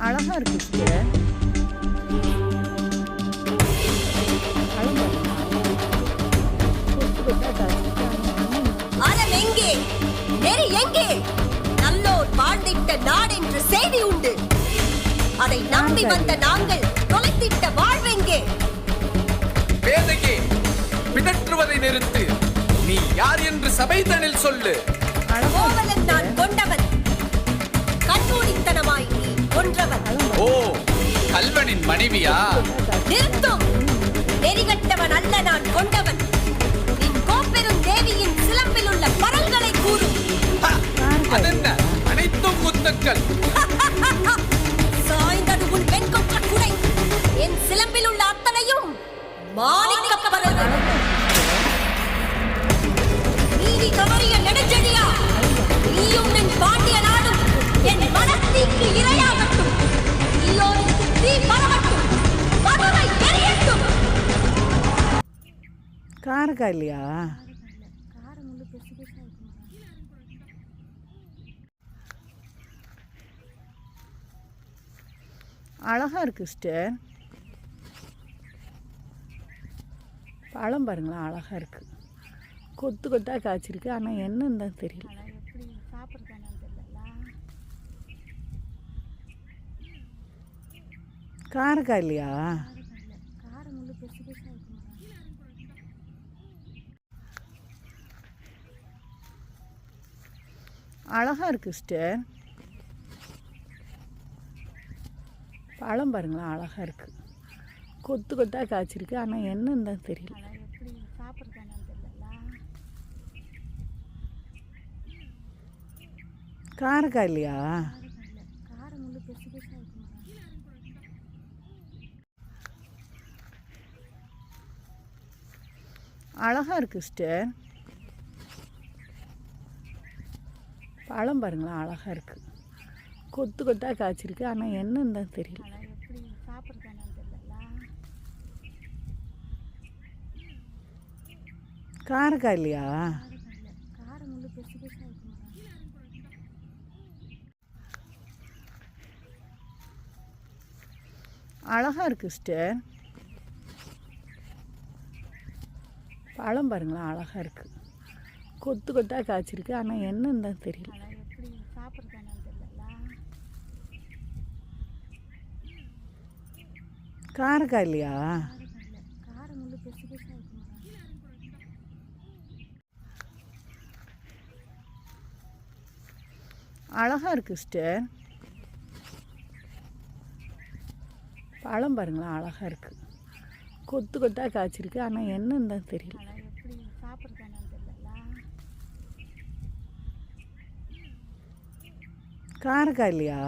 அழகா இருக்கு சிஸ்டர். அறம் எங்கே, நெறி எங்கே? நல்லோர் வாழ்ந்திட்ட நாடென்று செய்தி உண்டு. அதை நம்பி வந்த நாங்கள் தொலைத்திட்ட வாழ்வெங்கே? வேதகே, பிதற்றுவதை நிறுத்து. நீ யார் என்று சபைதனில் சொல்லு. கோவலன் நான் கொண்டவன், கண்மூடித்தனமாய் நீ கொன்றவன். ஓ, கல்வனின் மனைவியா? நிறுத்தும். நெறிகட்டவன் அல்ல நான் கொண்டவன். நின் கோப்பெரும் தேவியின் சிலம்பில் உள்ள பரல்களை கூறும். அதென்ன, அனைத்தும் முத்துக்கள். சாய்ந்தது உன் வெண்கொற்ற குடை. என் சிலம்பில் உள்ள அத்தனையும் மாணிக்கப் பரல்கள். நீதி தவறிய நெடுஞ்செழியா, நீயும் நின் பாண்டிய நாடும் என் மனத்தீக்கு இரையாகட்டும். இல்லோருக்கு தீ பரவட்டும், மதுரை எரியட்டும். காரக்கா இல்லையா? அழகா இருக்கு சிஸ்டர். பழம் பாருங்களா, அழகா இருக்கு. கொத்து கொத்தா காய்ச்சிருக்கு. ஆனால் என்னன்னு தான் தெரியல. காரக்கா இல்லையா? அழகா இருக்கு சிஸ்டர். பழம் பாருங்களா, அழகா இருக்கு. கொத்து கொத்தா காய்ச்சிருக்கு. ஆனால் என்னன்னு தான் தெரியல. காரக்கா இல்லையா? அழகா இருக்கு சிஸ்டர். பழம் பாருங்களா, அழகா இருக்கு. கொத்து கொத்தா காய்ச்சிருக்கு. ஆனால் என்னன்னு தான் தெரியல. காரக்கா இல்லையா? அழகா இருக்கு சிஸ்டர். பழம் பாருங்களா, அழகா இருக்கு. கொத்து கொத்தா காய்ச்சிருக்கு. ஆனால் என்னன்னு தான் தெரியல. காரக்கா இல்லையா? அழகா இருக்கு சிஸ்டர். பழம் பாருங்களா, அழகா இருக்கு. கொத்து கொத்தா காய்ச்சிருக்கு. ஆனால் என்னன்னு தான் தெரியல. காரக்கா இல்லையா?